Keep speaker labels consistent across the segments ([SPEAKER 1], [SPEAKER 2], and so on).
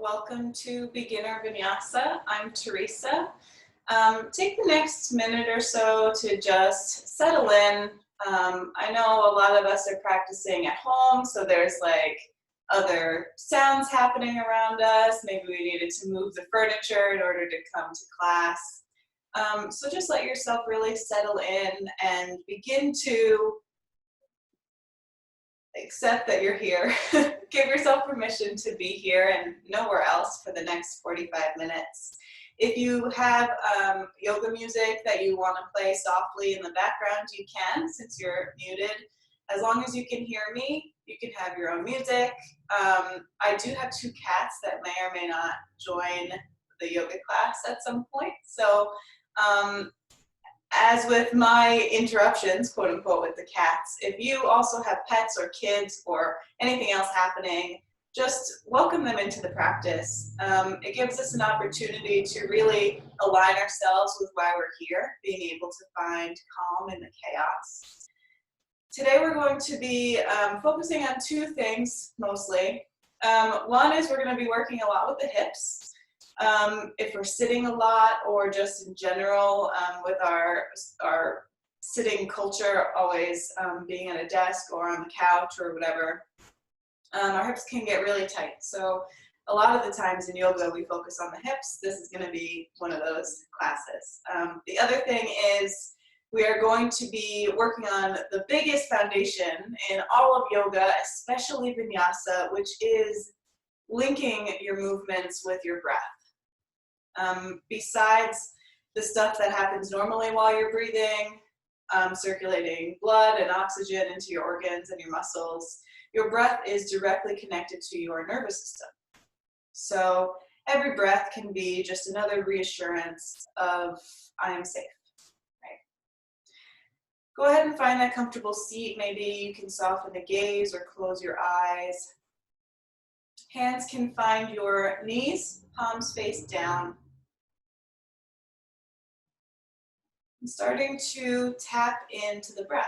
[SPEAKER 1] Welcome to Beginner Vinyasa. I'm Teresa. Take the next minute or so to just settle in. I know a lot of us are practicing at home, so there's like other sounds happening around us. Maybe we needed to move the furniture in order to come to class. So just let yourself really settle in and begin to accept that you're here. Give yourself permission to be here and nowhere else for the next 45 minutes. If you have yoga music that you want to play softly in the background, you can, since you're muted. As long as you can hear me, you can have your own music. I do have 2 cats that may or may not join the yoga class at some point. So as with my interruptions, quote unquote, with the cats, if you also have pets or kids or anything else happening, just welcome them into the practice. It gives us an opportunity to really align ourselves with why we're here, being able to find calm in the chaos. Today we're going to be focusing on 2 things mostly. One is we're going to be working a lot with the hips. If we're sitting a lot, or just in general with our sitting culture, always being at a desk or on the couch or whatever, our hips can get really tight. So a lot of the times in yoga we focus on the hips. This is going to be one of those classes. The other thing is we are going to be working on the biggest foundation in all of yoga, especially Vinyasa, which is linking your movements with your breath. Besides the stuff that happens normally while you're breathing, circulating blood and oxygen into your organs and your muscles, your breath is directly connected to your nervous system. So every breath can be just another reassurance of, I am safe. Right? Go ahead and find that comfortable seat. Maybe you can soften the gaze or close your eyes. Hands can find your knees, palms face down. I'm starting to tap into the breath.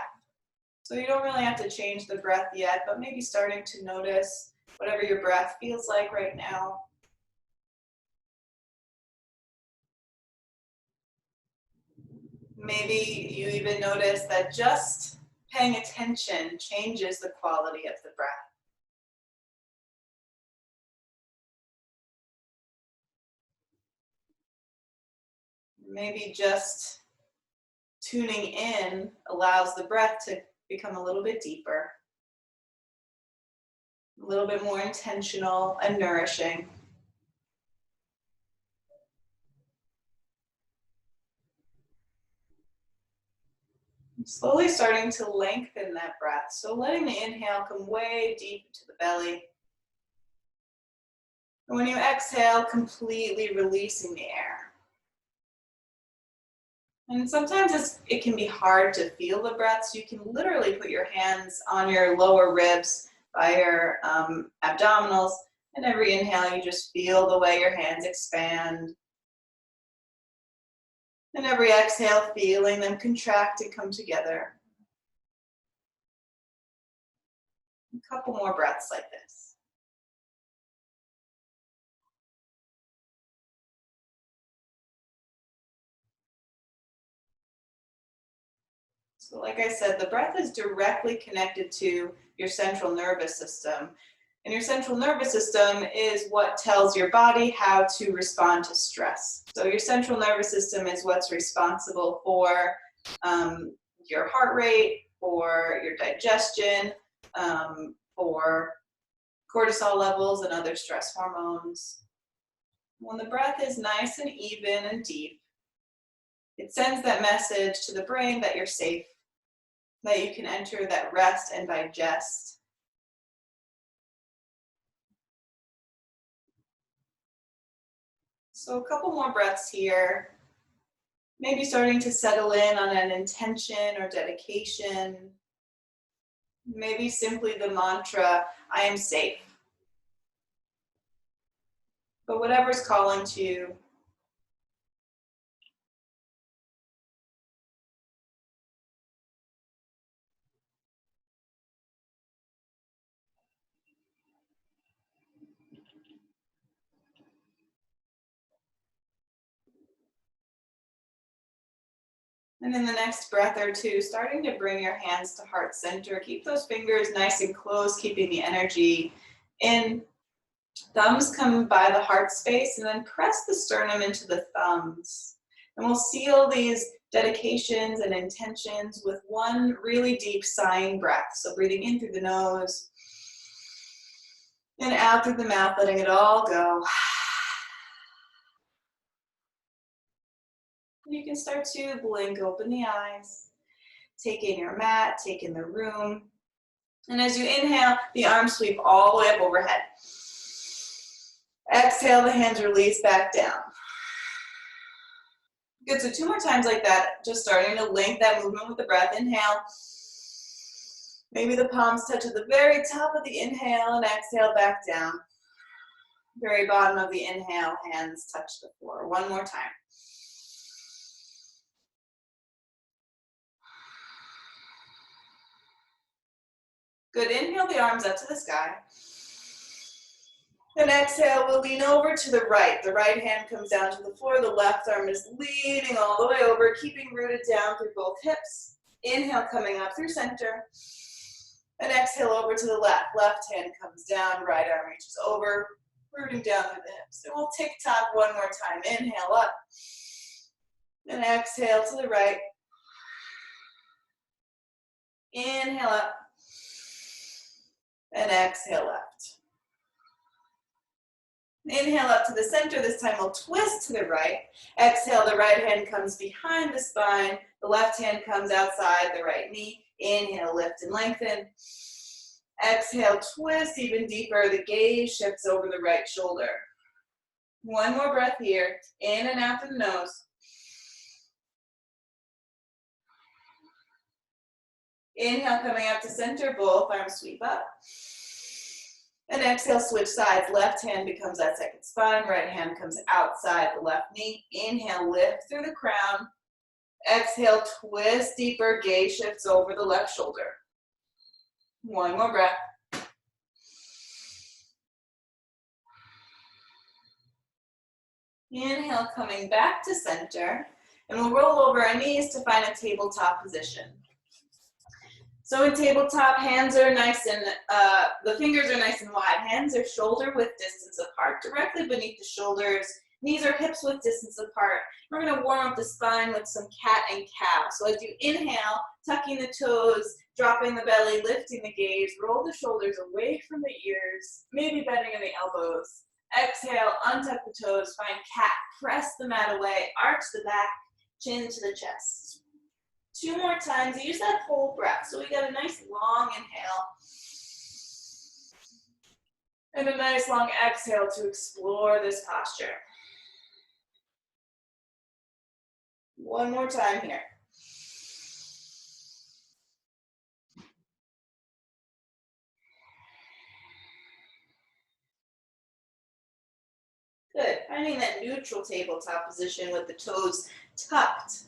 [SPEAKER 1] So you don't really have to change the breath yet, but maybe starting to notice whatever your breath feels like right now. Maybe you even notice that just paying attention changes the quality of the breath. Maybe just tuning in allows the breath to become a little bit deeper, a little bit more intentional and nourishing. Slowly starting to lengthen that breath. So letting the inhale come way deep into the belly. And when you exhale, completely releasing the air. And sometimes it can be hard to feel the breath, so you can literally put your hands on your lower ribs by your abdominals, and every inhale you just feel the way your hands expand. And every exhale, feeling them contract and come together. A couple more breaths like this. So like I said, the breath is directly connected to your central nervous system. And your central nervous system is what tells your body how to respond to stress. So your central nervous system is what's responsible for your heart rate, for your digestion, for cortisol levels and other stress hormones. When the breath is nice and even and deep, it sends that message to the brain that you're safe, that you can enter that rest and digest. So a couple more breaths here. Maybe starting to settle in on an intention or dedication. Maybe simply the mantra, I am safe. But whatever's calling to you. And in the next breath or two, starting to bring your hands to heart center. Keep those fingers nice and close, keeping the energy in. Thumbs come by the heart space, and then press the sternum into the thumbs. And we'll seal these dedications and intentions with one really deep sighing breath. So breathing in through the nose and out through the mouth, letting it all go. And you can start to blink open the eyes. Take in your mat, take in the room. And as you inhale, the arms sweep all the way up overhead. Exhale, the hands release back down. Good, so 2 more times like that, just starting to link that movement with the breath. Inhale. Maybe the palms touch at the very top of the inhale and exhale back down. Very bottom of the inhale, hands touch the floor. One more time. Good, inhale the arms up to the sky. And exhale, we'll lean over to the right. The right hand comes down to the floor. The left arm is leaning all the way over, keeping rooted down through both hips. Inhale, coming up through center. And exhale over to the left. Left hand comes down, right arm reaches over, rooting down through the hips. And we'll tick-tock one more time. Inhale up. And exhale to the right. Inhale up. And exhale left. Inhale up to the center. This time we'll twist to the right. Exhale, the right hand comes behind the spine. The left hand comes outside the right knee. Inhale, lift and lengthen. Exhale, twist even deeper. The gaze shifts over the right shoulder. One more breath here. In and out through the nose. Inhale, coming up to center. Both arms sweep up. And exhale, switch sides. Left hand becomes that second spine. Right hand comes outside the left knee. Inhale, lift through the crown. Exhale, twist deeper. Gaze shifts over the left shoulder. One more breath. Inhale, coming back to center. And we'll roll over our knees to find a tabletop position. So in tabletop, hands are nice and, the fingers are nice and wide. Hands are shoulder width distance apart, directly beneath the shoulders. Knees are hips width distance apart. We're gonna warm up the spine with some cat and cow. So as you inhale, tucking the toes, dropping the belly, lifting the gaze, roll the shoulders away from the ears, maybe bending in the elbows. Exhale, untuck the toes, find cat, press the mat away, arch the back, chin to the chest. 2 more times, use that whole breath. So we got a nice long inhale. And a nice long exhale to explore this posture. One more time here. Good, finding that neutral tabletop position with the toes tucked.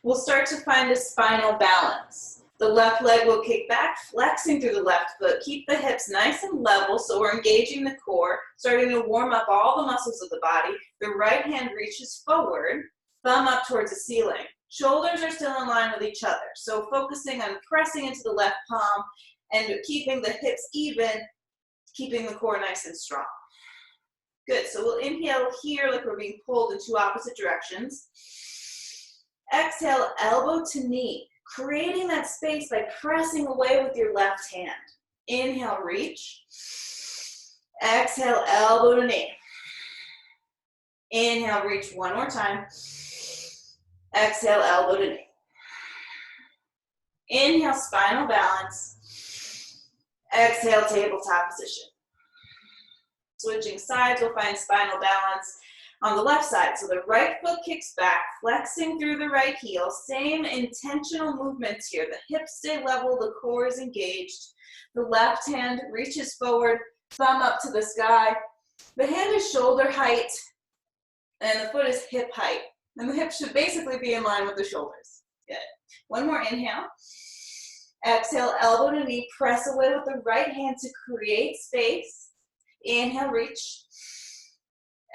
[SPEAKER 1] We'll start to find a spinal balance. The left leg will kick back, flexing through the left foot. Keep the hips nice and level so we're engaging the core, starting to warm up all the muscles of the body. The right hand reaches forward, thumb up towards the ceiling. Shoulders are still in line with each other. So focusing on pressing into the left palm and keeping the hips even, keeping the core nice and strong. Good, so we'll inhale here like we're being pulled in 2 opposite directions. Exhale, elbow to knee, creating that space by pressing away with your left hand. Inhale, reach. Exhale, elbow to knee. Inhale, reach one more time. Exhale, elbow to knee. Inhale, spinal balance. Exhale, tabletop position. Switching sides, we'll find spinal balance on the left side. So the right foot kicks back, flexing through the right heel. Same intentional movements here. The hips stay level, the core is engaged. The left hand reaches forward, thumb up to the sky. The hand is shoulder height, and the foot is hip height. And the hips should basically be in line with the shoulders. Good. One more inhale. Exhale, elbow to knee, press away with the right hand to create space. Inhale, reach.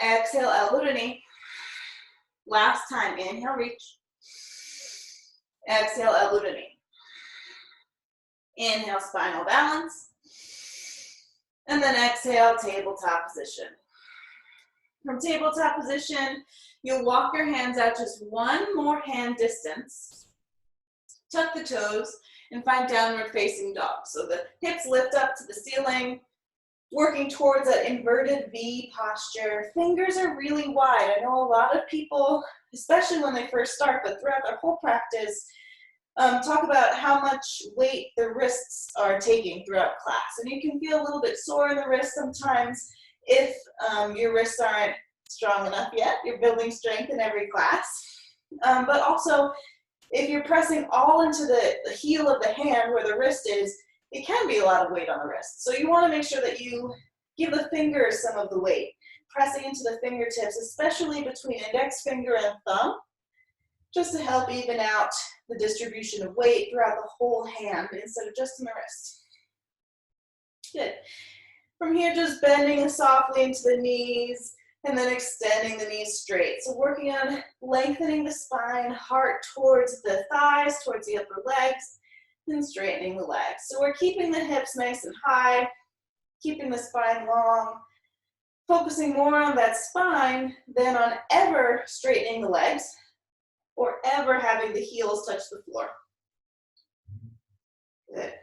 [SPEAKER 1] Exhale, elbow to knee. Last time, inhale, reach. Exhale, elbow to knee. Inhale, spinal balance. And then exhale, tabletop position. From tabletop position, you'll walk your hands out just one more hand distance. Tuck the toes and find downward facing dog. So the hips lift up to the ceiling, working towards that inverted V posture. Fingers are really wide. I know a lot of people, especially when they first start, but throughout their whole practice, talk about how much weight their wrists are taking throughout class. And you can feel a little bit sore in the wrist sometimes if your wrists aren't strong enough yet. You're building strength in every class. But also, if you're pressing all into the heel of the hand where the wrist is, it can be a lot of weight on the wrist. So you want to make sure that you give the fingers some of the weight, pressing into the fingertips, especially between index finger and thumb, just to help even out the distribution of weight throughout the whole hand instead of just in the wrist. Good. From here, just bending softly into the knees and then extending the knees straight. So working on lengthening the spine, heart towards the thighs, towards the upper legs, and straightening the legs. So we're keeping the hips nice and high, keeping the spine long, focusing more on that spine than on ever straightening the legs or ever having the heels touch the floor. Good.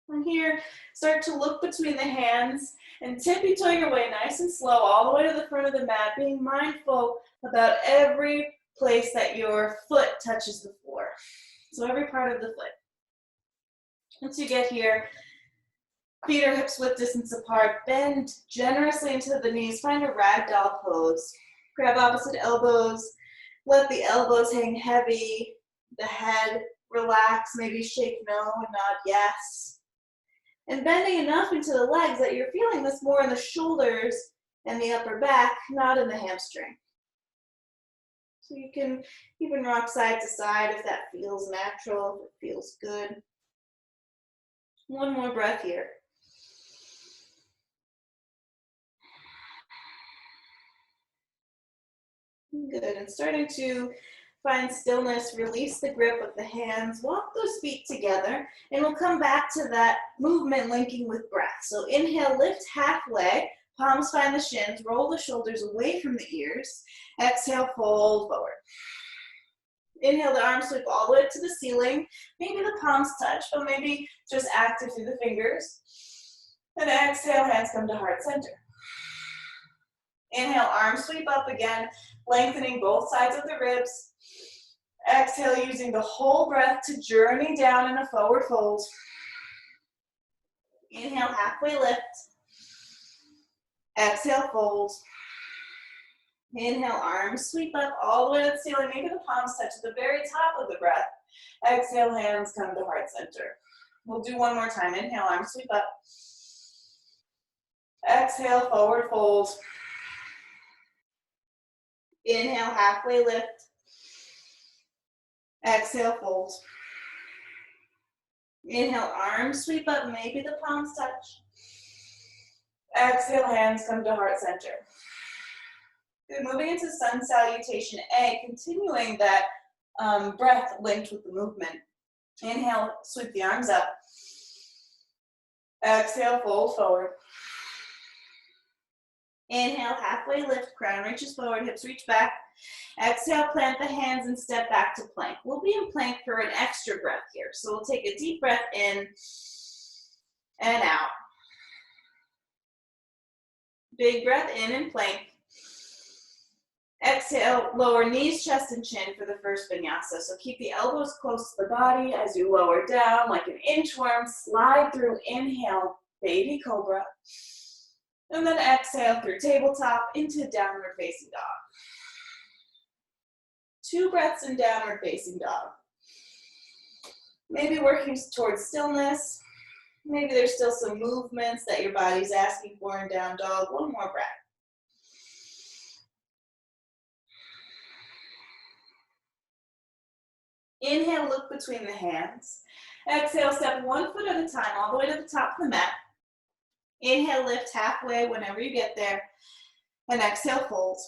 [SPEAKER 1] From here, start to look between the hands and tippy-toe your way nice and slow all the way to the front of the mat, being mindful about every place that your foot touches the floor. So every part of the foot. Once you get here, feet or hips width distance apart, bend generously into the knees, find a ragdoll pose. Grab opposite elbows, let the elbows hang heavy, the head relax, maybe shake no and nod yes. And bending enough into the legs that you're feeling this more in the shoulders and the upper back, not in the hamstring. So you can even rock side to side if that feels natural, if it feels good. One more breath here. Good, and starting to find stillness, release the grip of the hands, walk those feet together, and we'll come back to that movement linking with breath. So inhale, lift halfway, palms find the shins, roll the shoulders away from the ears. Exhale, fold forward. Inhale, the arms sweep all the way up to the ceiling. Maybe the palms touch, but maybe just active through the fingers. And exhale, hands come to heart center. Inhale, arms sweep up again, lengthening both sides of the ribs. Exhale, using the whole breath to journey down in a forward fold. Inhale, halfway lift. Exhale, fold. Inhale, arms sweep up all the way to the ceiling. Maybe the palms touch at the very top of the breath. Exhale, hands come to heart center. We'll do one more time. Inhale, arms sweep up. Exhale, forward fold. Inhale, halfway lift. Exhale, fold. Inhale, arms sweep up, maybe the palms touch. Exhale, hands come to heart center. Good, moving into sun salutation A, continuing that breath linked with the movement. Inhale, sweep the arms up. Exhale, fold forward. Inhale, halfway lift, crown reaches forward, hips reach back. Exhale, plant the hands and step back to plank. We'll be in plank for an extra breath here. So we'll take a deep breath in and out. Big breath in and plank. Exhale, lower knees, chest, and chin for the first vinyasa. So keep the elbows close to the body as you lower down like an inchworm. Slide through, inhale, baby cobra. And then exhale through tabletop into downward facing dog. 2 breaths in downward facing dog. Maybe working towards stillness. Maybe there's still some movements that your body's asking for in down dog. One more breath. Inhale, look between the hands. Exhale, step 1 foot at a time all the way to the top of the mat. Inhale, lift halfway whenever you get there. And exhale, fold.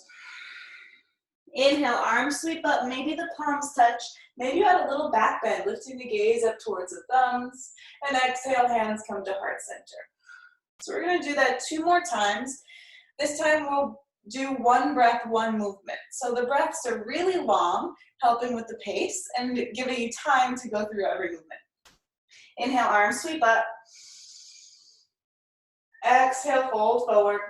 [SPEAKER 1] Inhale, arms sweep up, maybe the palms touch. Maybe you add a little back bend, lifting the gaze up towards the thumbs. And exhale, hands come to heart center. So we're gonna do that 2 more times. This time we'll do 1 breath, 1 movement. So the breaths are really long, helping with the pace and giving you time to go through every movement. Inhale, arms sweep up. Exhale, fold forward.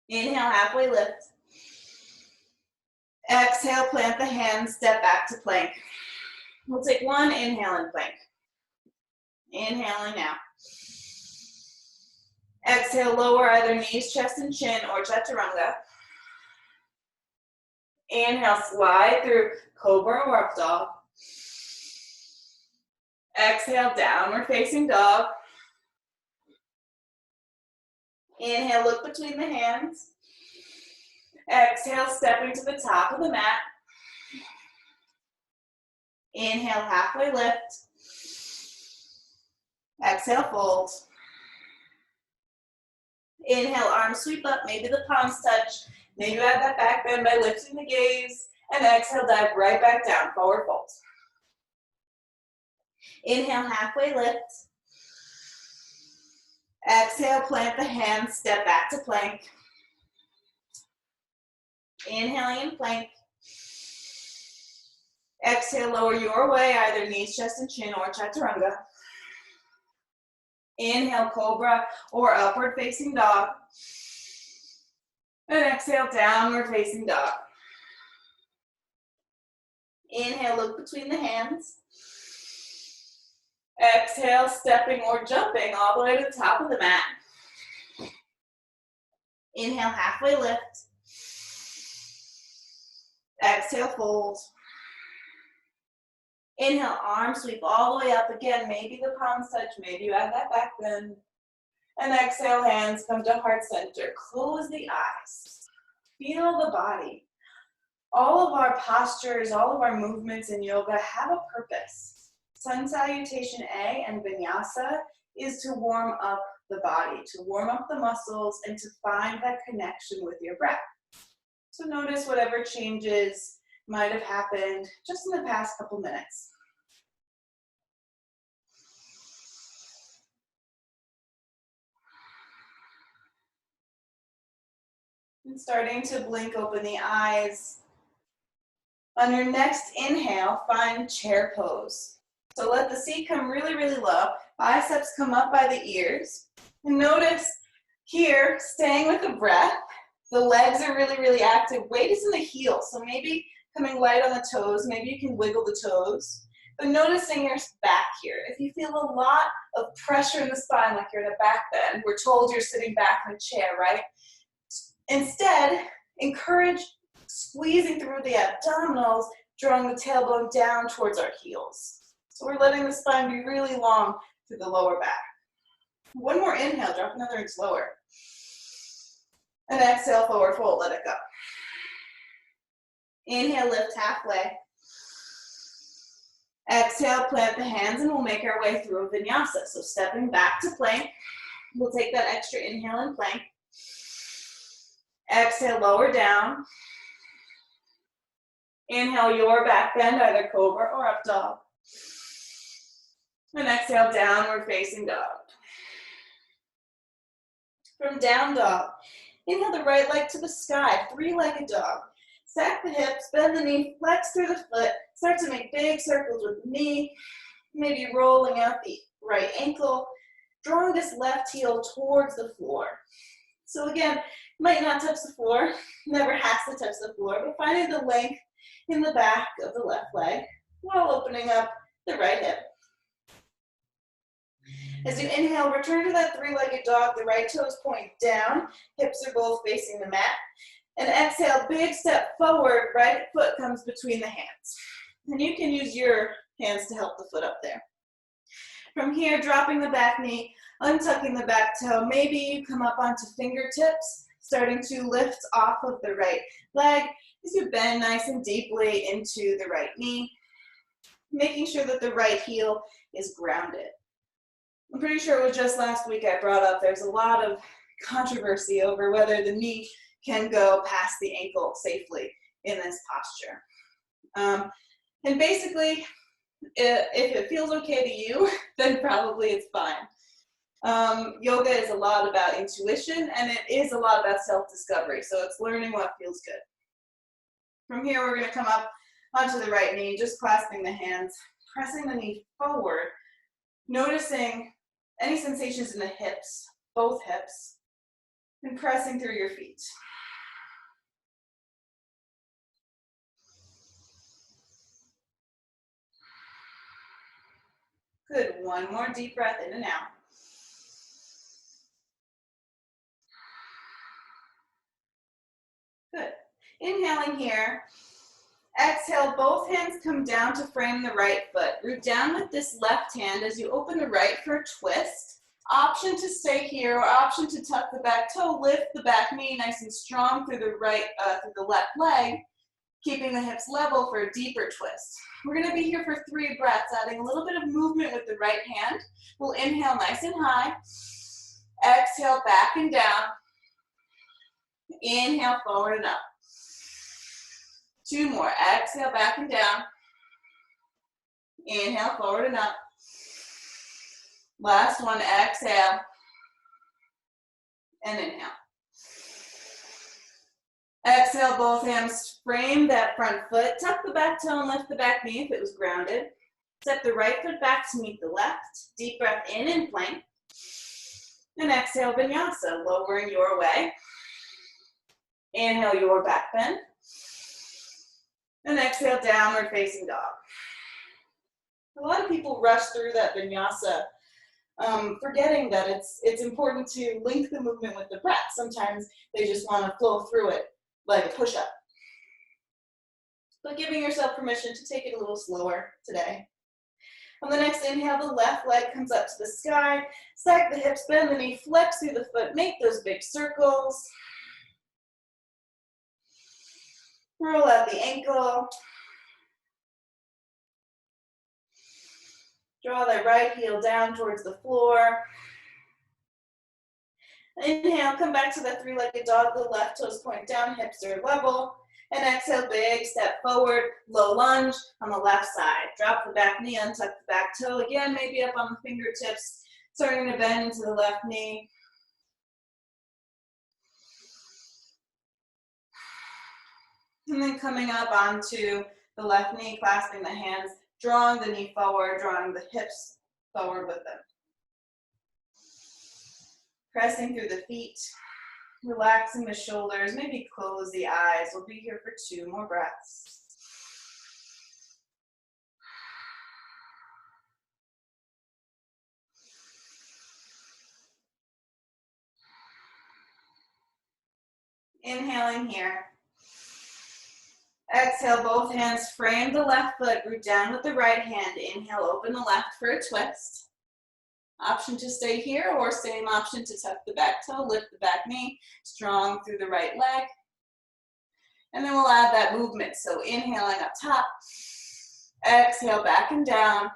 [SPEAKER 1] Inhale, halfway lift. Exhale, plant the hands, step back to plank. We'll take 1 inhale and plank. Inhaling now. Exhale, lower either knees, chest, and chin, or chaturanga. Inhale, slide through cobra or up dog. Exhale, downward facing dog. Inhale, look between the hands. Exhale, stepping to the top of the mat. Inhale, halfway lift. Exhale, fold. Inhale, arms sweep up, maybe the palms touch. Maybe you add that back bend by lifting the gaze. And exhale, dive right back down, forward fold. Inhale, halfway lift. Exhale, plant the hands, step back to plank. Inhaling in plank. Exhale, lower your way, either knees, chest, and chin, or chaturanga. Inhale, cobra or upward facing dog. And exhale, downward facing dog. Inhale, look between the hands. Exhale, stepping or jumping all the way to the top of the mat. Inhale, halfway lift. Exhale, fold. Inhale, arms sweep all the way up again. Maybe the palms touch, maybe you add that back bend. And exhale, hands come to heart center. Close the eyes. Feel the body. All of our postures, all of our movements in yoga have a purpose. Sun Salutation A and Vinyasa is to warm up the body, to warm up the muscles, and to find that connection with your breath. So notice whatever changes might have happened just in the past couple minutes. And starting to blink open the eyes. On your next inhale, find chair pose. So let the seat come really, really low. Biceps come up by the ears. And notice here, staying with the breath, the legs are really, really active. Weight is in the heels, so maybe coming light on the toes. Maybe you can wiggle the toes. But noticing your back here. If you feel a lot of pressure in the spine, like you're in a back bend, we're told you're sitting back in a chair, right? Instead, encourage squeezing through the abdominals, drawing the tailbone down towards our heels. So we're letting the spine be really long through the lower back. 1 more inhale, drop another inch lower. And exhale, forward fold, let it go. Inhale, lift halfway. Exhale, plant the hands, and we'll make our way through a vinyasa. So stepping back to plank, we'll take that extra inhale in plank. Exhale, lower down. Inhale, your back bend, either cobra or up dog. And exhale, downward facing dog. From down dog, inhale the right leg to the sky, 3-legged dog. Stack the hips, bend the knee, flex through the foot, start to make big circles with the knee, maybe rolling out the right ankle, drawing this left heel towards the floor. So again, might not touch the floor, never has to touch the floor, but finding the length in the back of the left leg while opening up the right hip. As you inhale, return to that 3-legged dog, the right toes point down, hips are both facing the mat. And exhale, big step forward, right foot comes between the hands. And you can use your hands to help the foot up there. From here, dropping the back knee, untucking the back toe. Maybe you come up onto fingertips, starting to lift off of the right leg as you bend nice and deeply into the right knee, making sure that the right heel is grounded. I'm pretty sure it was just last week I brought up there's a lot of controversy over whether the knee can go past the ankle safely in this posture. And basically, if it feels okay to you, then probably it's fine. Yoga is a lot about intuition, and it is a lot about self-discovery, so it's learning what feels good. From here, we're going to come up onto the right knee, just clasping the hands, pressing the knee forward, noticing any sensations in the hips, both hips, and pressing through your feet. Good, one more deep breath in and out. Good. Inhaling here. Exhale, both hands come down to frame the right foot. Root down with this left hand as you open the right for a twist. Option to stay here or option to tuck the back toe, lift the back knee nice and strong through the left leg, keeping the hips level for a deeper twist. We're going to be here for 3 breaths, adding a little bit of movement with the right hand. We'll inhale nice and high. Exhale, back and down. Inhale, forward and up. 2 more. Exhale, back and down. Inhale, forward and up. Last one. Exhale. And inhale. Exhale, both hands frame that front foot. Tuck the back toe and lift the back knee if it was grounded. Step the right foot back to meet the left. Deep breath in and plank. And exhale, Vinyasa, lowering your way. Inhale, your back bend. And exhale, downward facing dog. A lot of people rush through that Vinyasa, forgetting that it's important to link the movement with the breath. Sometimes they just want to flow through it like a push-up. But giving yourself permission to take it a little slower today. On the next inhale, the left leg comes up to the sky. Stack the hips, bend the knee, flex through the foot, make those big circles. Roll out the ankle. Draw that right heel down towards the floor. Inhale, come back to that 3-legged dog. The left toes point down, hips are level. And exhale, big step forward, low lunge on the left side. Drop the back knee, untuck the back toe. Again, maybe up on the fingertips, starting to bend into the left knee. And then coming up onto the left knee, clasping the hands, drawing the knee forward, drawing the hips forward with them. Pressing through the feet, relaxing the shoulders, maybe close the eyes. We'll be here for 2 more breaths. Inhaling here. Exhale, both hands frame the left foot, root down with the right hand. Inhale, open the left for a twist. Option to stay here or same option to tuck the back toe, lift the back knee, strong through the right leg. And then we'll add that movement. So inhaling up top, exhale back and down.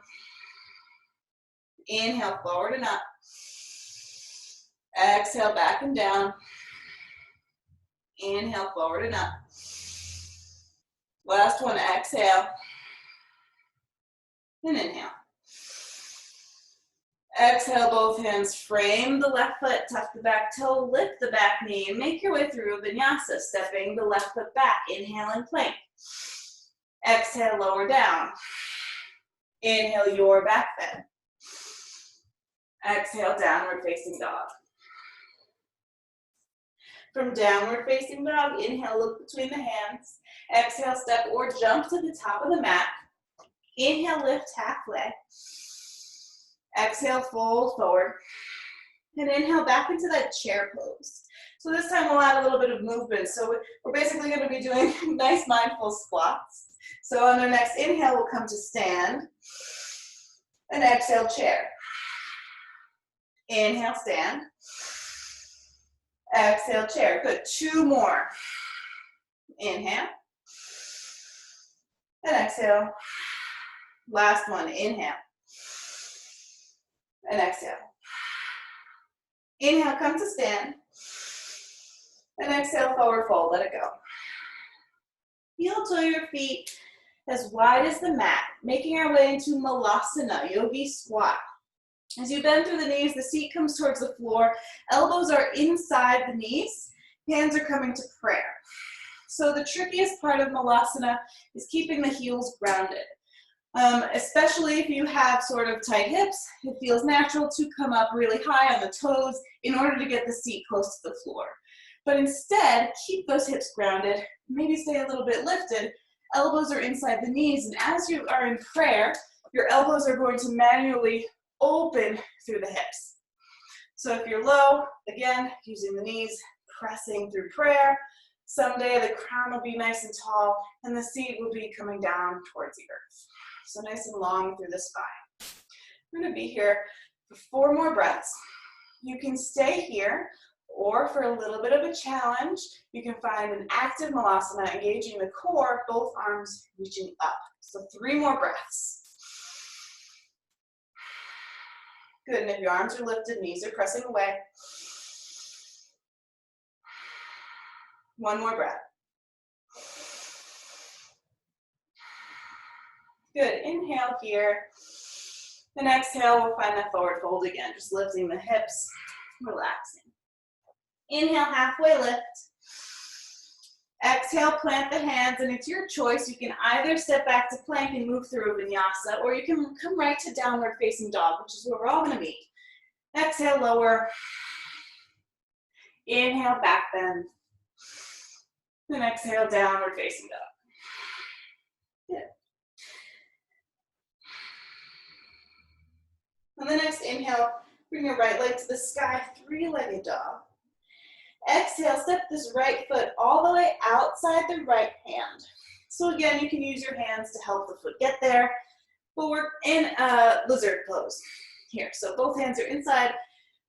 [SPEAKER 1] Inhale forward and up. Exhale back and down. Inhale forward and up. Last one, exhale. And inhale. Exhale, both hands frame the left foot, tuck the back toe, lift the back knee, and make your way through a Vinyasa, stepping the left foot back. Inhale and plank. Exhale, lower down. Inhale, your back bend. Exhale, downward facing dog. From downward facing dog, inhale, look between the hands. Exhale, step or jump to the top of the mat. Inhale, lift halfway. Exhale, fold forward. And inhale back into that chair pose. So this time we'll add a little bit of movement. So we're basically going to be doing nice mindful squats. So on our next inhale, we'll come to stand. And exhale, chair. Inhale, stand. Exhale, chair. Good. 2 more. Inhale. And exhale. Last one. Inhale. And exhale. Inhale, come to stand. And exhale, forward fold, let it go. Heel toe your feet as wide as the mat, making our way into Malasana, Yogi Squat. As you bend through the knees, the seat comes towards the floor, elbows are inside the knees, hands are coming to prayer. So the trickiest part of Malasana is keeping the heels grounded. Especially if you have sort of tight hips, it feels natural to come up really high on the toes in order to get the seat close to the floor. But instead, keep those hips grounded, maybe stay a little bit lifted, elbows are inside the knees, and as you are in prayer, your elbows are going to manually open through the hips. So if you're low, again, using the knees, pressing through prayer. Someday the crown will be nice and tall, and the seat will be coming down towards the earth. So nice and long through the spine. We're going to be here for 4 more breaths. You can stay here, or for a little bit of a challenge, you can find an active Malasana, engaging the core, both arms reaching up. So 3 more breaths. Good, and if your arms are lifted, knees are pressing away. 1 more breath. Good, inhale here. And exhale, we'll find that forward fold again, just lifting the hips, relaxing. Inhale, halfway lift. Exhale, plant the hands, and it's your choice. You can either step back to plank and move through a vinyasa, or you can come right to downward facing dog, which is where we're all gonna meet. Exhale, lower. Inhale, back bend. Then exhale, downward facing dog. Good. On the next inhale, bring your right leg to the sky, 3-legged dog. Exhale, step this right foot all the way outside the right hand. So again, you can use your hands to help the foot get there, but we're in a lizard pose here. So both hands are inside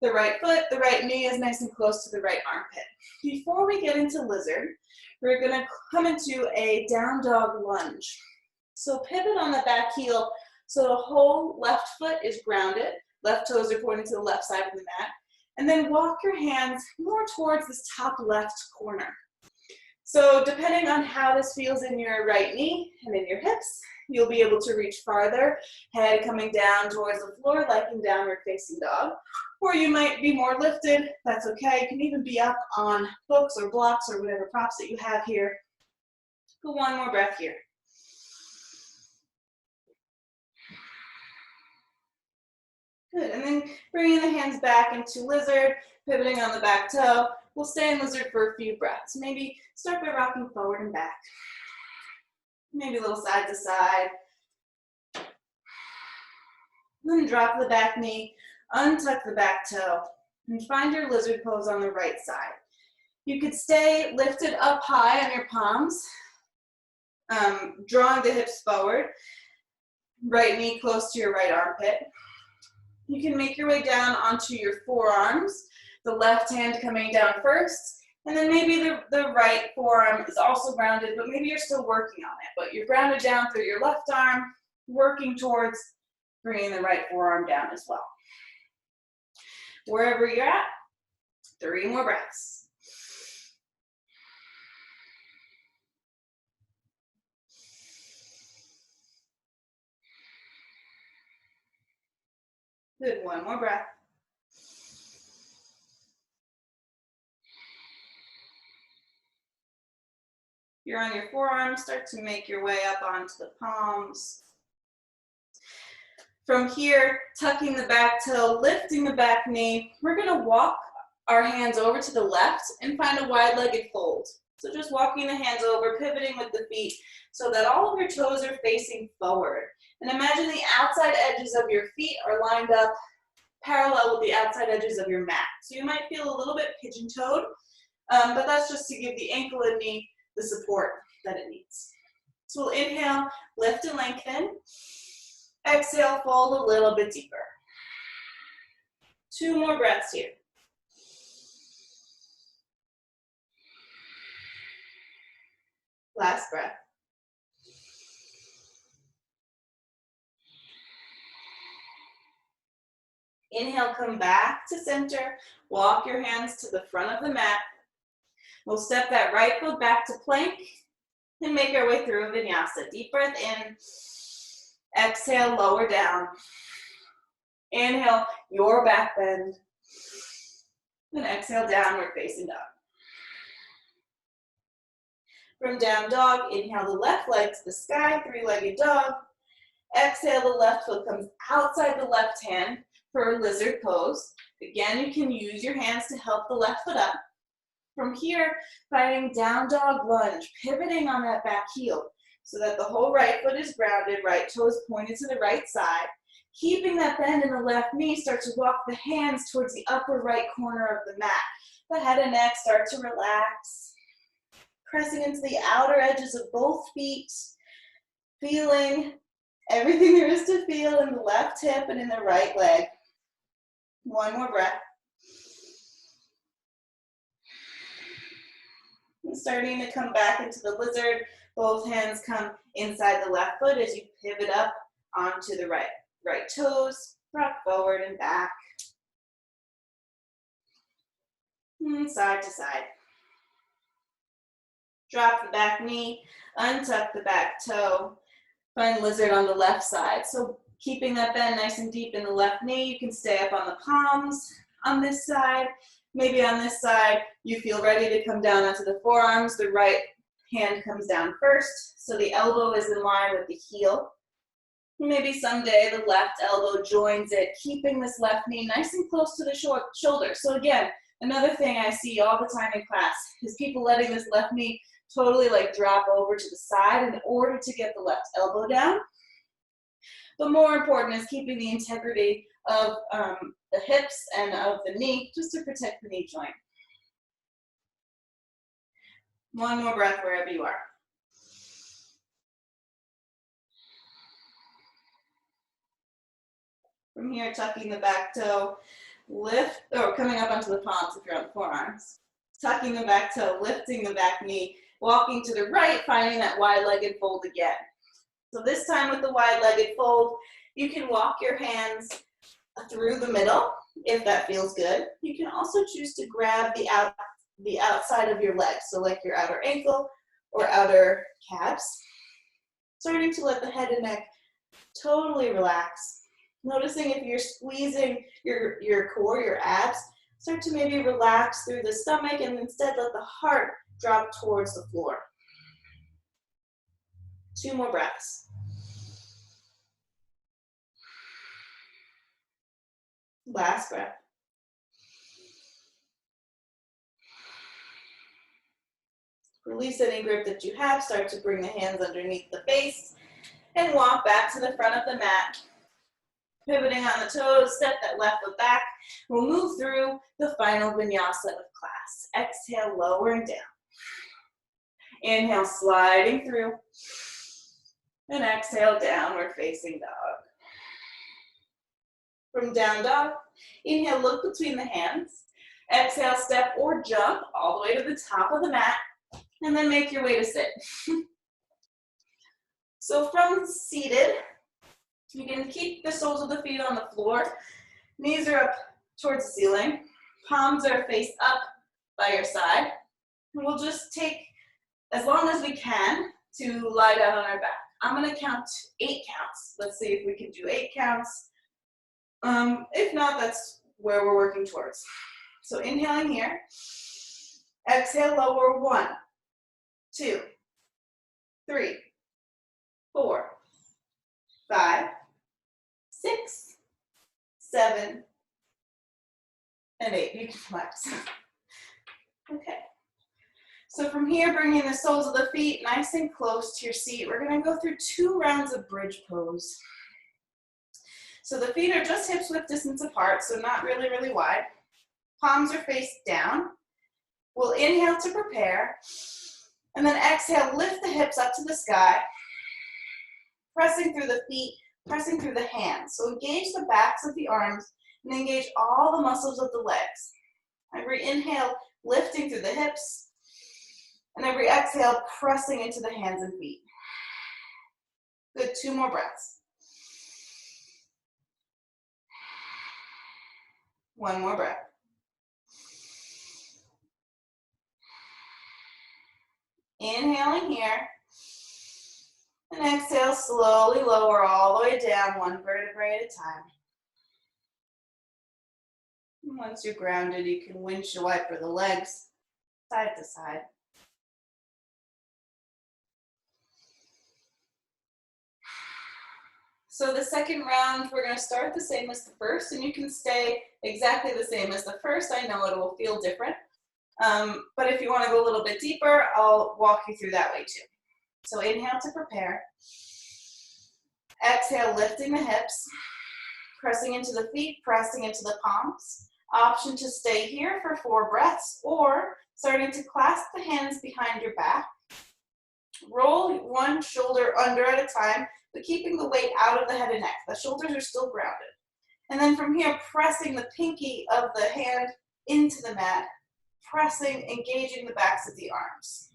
[SPEAKER 1] the right foot, the right knee is nice and close to the right armpit. Before we get into lizard, we're gonna come into a down dog lunge. So pivot on the back heel so the whole left foot is grounded, left toes are pointing to the left side of the mat, and then walk your hands more towards this top left corner. So depending on how this feels in your right knee and in your hips, you'll be able to reach farther, head coming down towards the floor like in downward facing dog, or you might be more lifted, that's okay. You can even be up on books or blocks or whatever props that you have here. Go 1 more breath here. Good, and then bringing the hands back into lizard, pivoting on the back toe. We'll stay in lizard for a few breaths. Maybe start by rocking forward and back. Maybe a little side to side. Then drop the back knee, untuck the back toe, and find your lizard pose on the right side. You could stay lifted up high on your palms, drawing the hips forward, right knee close to your right armpit. You can make your way down onto your forearms, the left hand coming down first, and then maybe the right forearm is also grounded, but maybe you're still working on it, but you're grounded down through your left arm, working towards bringing the right forearm down as well. Wherever you're at, 3 more breaths. Good, 1 more breath. You're on your forearms, start to make your way up onto the palms. From here, tucking the back toe, lifting the back knee, we're gonna walk our hands over to the left and find a wide-legged fold. So just walking the hands over, pivoting with the feet so that all of your toes are facing forward. And imagine the outside edges of your feet are lined up parallel with the outside edges of your mat. So you might feel a little bit pigeon-toed, but that's just to give the ankle and knee the support that it needs. So we'll inhale, lift and lengthen. Exhale, fold a little bit deeper. 2 more breaths here. Last breath. Inhale, come back to center. Walk your hands to the front of the mat. We'll step that right foot back to plank and make our way through a vinyasa. Deep breath in, exhale, lower down. Inhale, your back bend. And exhale, downward facing dog. From down dog, inhale the left leg to the sky, three-legged dog. Exhale, the left foot comes outside the left hand for a lizard pose. Again, you can use your hands to help the left foot up. From here, finding down dog lunge, pivoting on that back heel so that the whole right foot is grounded, right toes pointed to the right side. Keeping that bend in the left knee, start to walk the hands towards the upper right corner of the mat. The head and neck start to relax. Pressing into the outer edges of both feet, feeling everything there is to feel in the left hip and in the right leg. One more breath. And starting to come back into the lizard. Both hands come inside the left foot as you pivot up onto the right toes, rock forward and back. And side to side. Drop the back knee, untuck the back toe. Find lizard on the left side. So keeping that bend nice and deep in the left knee, you can stay up on the palms on this side. Maybe on this side, you feel ready to come down onto the forearms. The right hand comes down first, so the elbow is in line with the heel. Maybe someday the left elbow joins it, keeping this left knee nice and close to the shoulder. So again, another thing I see all the time in class is people letting this left knee totally like drop over to the side in order to get the left elbow down. But more important is keeping the integrity of the hips and of the knee just to protect the knee joint. One more breath wherever you are. From here, tucking the back toe, lift, or coming up onto the palms if you're on the forearms. Tucking the back toe, lifting the back knee, walking to the right, finding that wide-legged fold again. So this time with the wide-legged fold, you can walk your hands through the middle, if that feels good. You can also choose to grab the outside of your leg, so like your outer ankle or outer calves. Starting to let the head and neck totally relax. Noticing if you're squeezing your core, your abs, start to maybe relax through the stomach and instead let the heart drop towards the floor. 2 more breaths. Last breath. Release any grip that you have. Start to bring the hands underneath the face and walk back to the front of the mat. Pivoting on the toes, step that left foot back. We'll move through the final vinyasa of class. Exhale, lowering down. Inhale, sliding through. And exhale, downward facing dog. From down dog, inhale, look between the hands. Exhale, step or jump all the way to the top of the mat. And then make your way to sit. So from seated, you can keep the soles of the feet on the floor. Knees are up towards the ceiling. Palms are face up by your side. And we'll just take as long as we can to lie down on our back. I'm going to count 8 counts. Let's see if we can do 8 counts. If not, that's where we're working towards. So inhaling here. Exhale, lower 1, 2, 3, 4, 5, 6, 7, and 8. You can flex. Okay. So from here, bringing the soles of the feet nice and close to your seat. We're going to go through 2 rounds of bridge pose. So the feet are just hips width distance apart, so not really, really wide. Palms are face down. We'll inhale to prepare, and then exhale, lift the hips up to the sky, pressing through the feet, pressing through the hands. So engage the backs of the arms and engage all the muscles of the legs. Every inhale, lifting through the hips, and every exhale, pressing into the hands and feet. Good, 2 more breaths. 1 more breath. Inhaling here. And exhale, slowly lower all the way down, one vertebrae at a time. And once you're grounded, you can windshield wiper the legs side to side. So the second round, we're going to start the same as the first, and you can stay exactly the same as the first. I know it will feel different, but if you want to go a little bit deeper, I'll walk you through that way too. So inhale to prepare. Exhale, lifting the hips, pressing into the feet, pressing into the palms. Option to stay here for 4 breaths, or starting to clasp the hands behind your back. Roll one shoulder under at a time, but keeping the weight out of the head and neck. The shoulders are still grounded. And then from here, pressing the pinky of the hand into the mat, pressing, engaging the backs of the arms.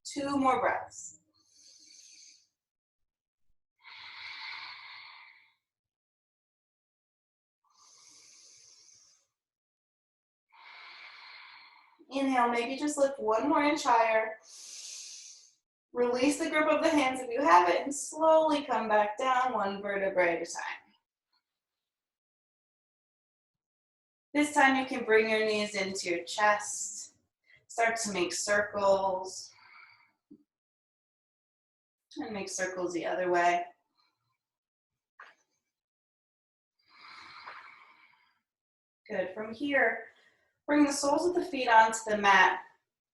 [SPEAKER 1] 2 more breaths. Inhale, maybe just lift 1 more inch higher. Release the grip of the hands if you have it, and slowly come back down, 1 vertebrae at a time. This time you can bring your knees into your chest. Start to make circles. And make circles the other way. Good. From here, bring the soles of the feet onto the mat.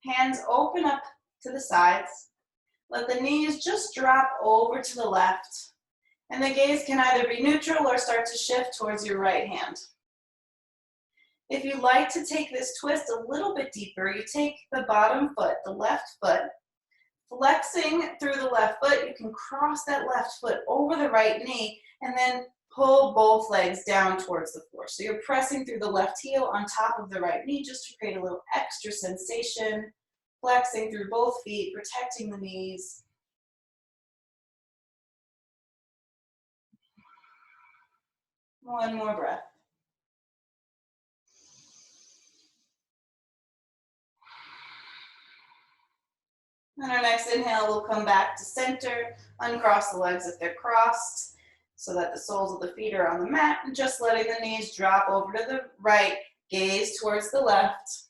[SPEAKER 1] Hands open up to the sides. Let the knees just drop over to the left. And the gaze can either be neutral or start to shift towards your right hand. If you'd like to take this twist a little bit deeper, you take the bottom foot, the left foot, flexing through the left foot, you can cross that left foot over the right knee and then pull both legs down towards the floor. So you're pressing through the left heel on top of the right knee just to create a little extra sensation. Flexing through both feet, protecting the knees. One more breath. On our next inhale, we'll come back to center, uncross the legs if they're crossed, so that the soles of the feet are on the mat, and just letting the knees drop over to the right, gaze towards the left.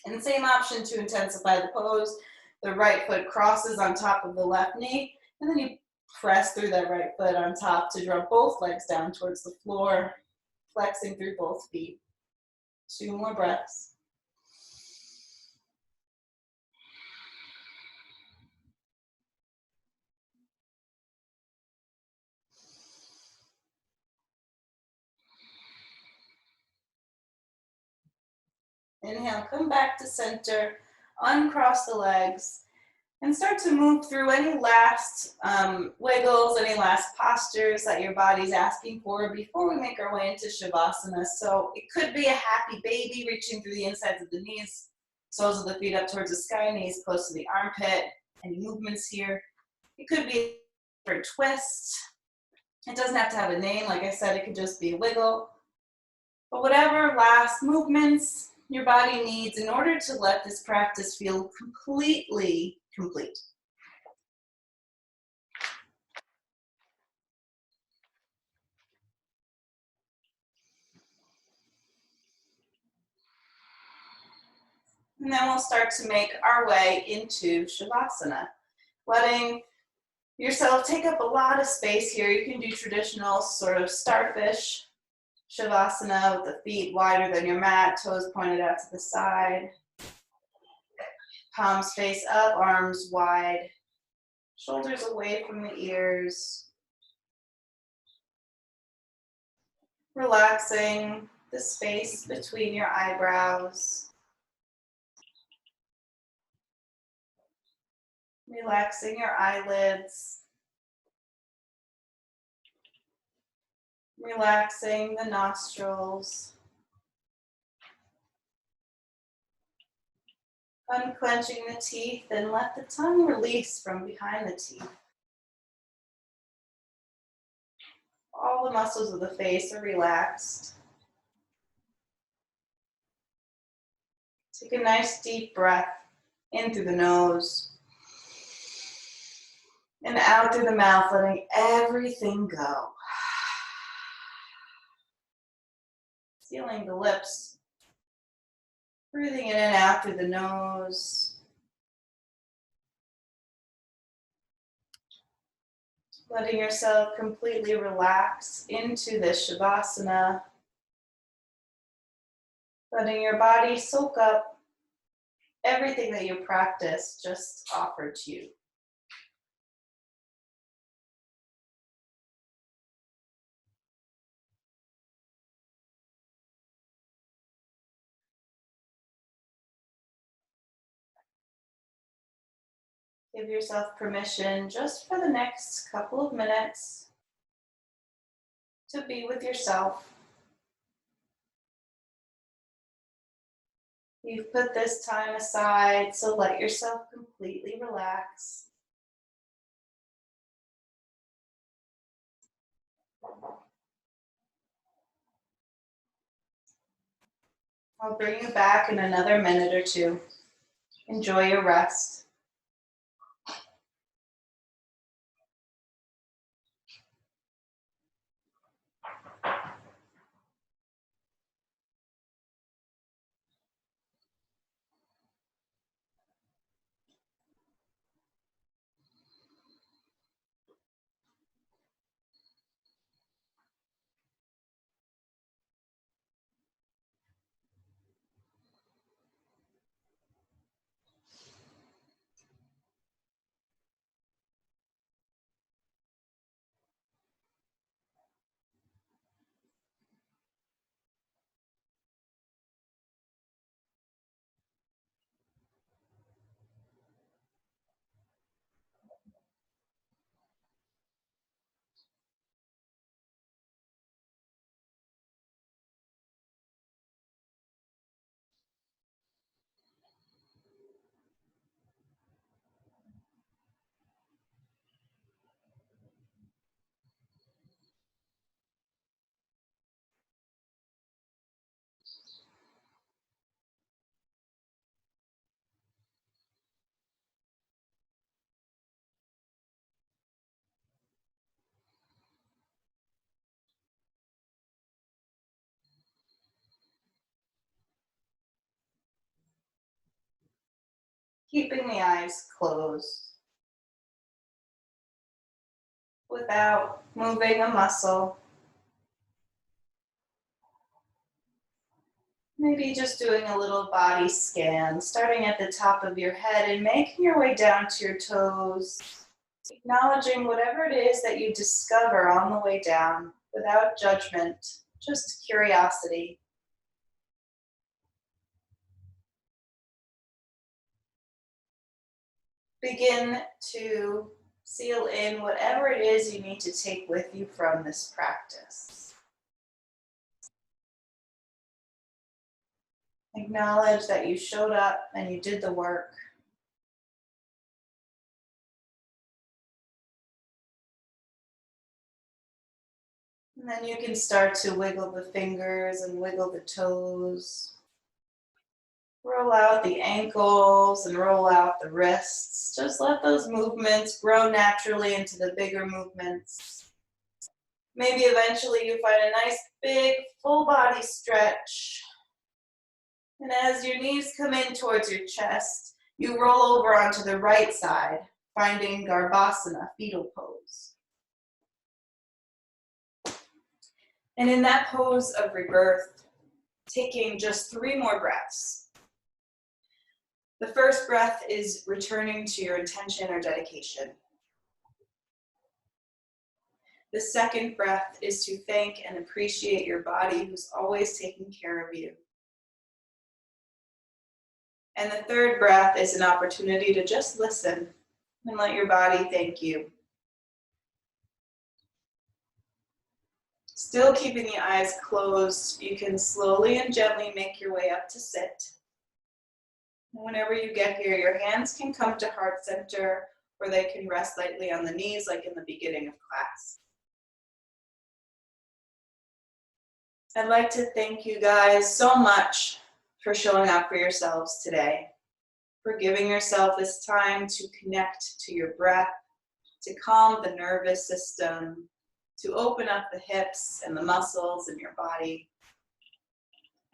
[SPEAKER 1] And same option to intensify the pose. The right foot crosses on top of the left knee, and then you press through that right foot on top to drop both legs down towards the floor, flexing through both feet. 2 more breaths. Inhale, come back to center, uncross the legs, and start to move through any last wiggles, any last postures that your body's asking for before we make our way into Shavasana. So it could be a happy baby reaching through the insides of the knees, soles of the feet up towards the sky, knees close to the armpit. Any movements here. It could be for a twist. It doesn't have to have a name. Like I said, it could just be a wiggle. But whatever last movements your body needs in order to let this practice feel completely complete. And then we'll start to make our way into Shavasana. Letting yourself take up a lot of space here. You can do traditional sort of starfish Shavasana with the feet wider than your mat, toes pointed out to the side. Palms face up, arms wide, shoulders away from the ears. Relaxing the space between your eyebrows. Relaxing your eyelids. Relaxing the nostrils. Unclenching the teeth and let the tongue release from behind the teeth. All the muscles of the face are relaxed. Take a nice deep breath. In through the nose. And out through the mouth, letting everything go. Sealing the lips. Breathing in and out through the nose. Letting yourself completely relax into this Shavasana. Letting your body soak up everything that you practice just offered to you. Give yourself permission just for the next couple of minutes to be with yourself. You've put this time aside, so let yourself completely relax. I'll bring you back in another minute or two. Enjoy your rest. Keeping the eyes closed without moving a muscle. Maybe just doing a little body scan, starting at the top of your head and making your way down to your toes, acknowledging whatever it is that you discover on the way down without judgment, just curiosity. Begin to seal in whatever it is you need to take with you from this practice. Acknowledge that you showed up and you did the work. And then you can start to wiggle the fingers and wiggle the toes. Roll out the ankles and roll out the wrists. Just let those movements grow naturally into the bigger movements. Maybe eventually you find a nice big full body stretch. And as your knees come in towards your chest, you roll over onto the right side, finding Garbhasana, fetal pose. And in that pose of rebirth, taking just 3 more breaths. The first breath is returning to your intention or dedication. The second breath is to thank and appreciate your body who's always taking care of you. And the third breath is an opportunity to just listen and let your body thank you. Still keeping the eyes closed, you can slowly and gently make your way up to sit. And whenever you get here, your hands can come to heart center, or they can rest lightly on the knees like in the beginning of class. I'd like to thank you guys so much for showing up for yourselves today. for giving yourself this time to connect to your breath, to calm the nervous system, to open up the hips and the muscles in your body.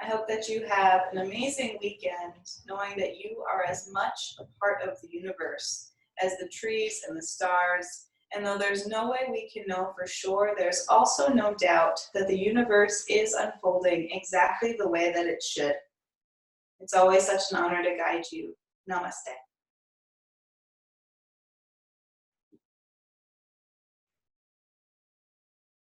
[SPEAKER 1] I hope that you have an amazing weekend, knowing that you are as much a part of the universe as the trees and the stars. And though there's no way we can know for sure, there's also no doubt that the universe is unfolding exactly the way that it should. It's always such an honor to guide you. Namaste.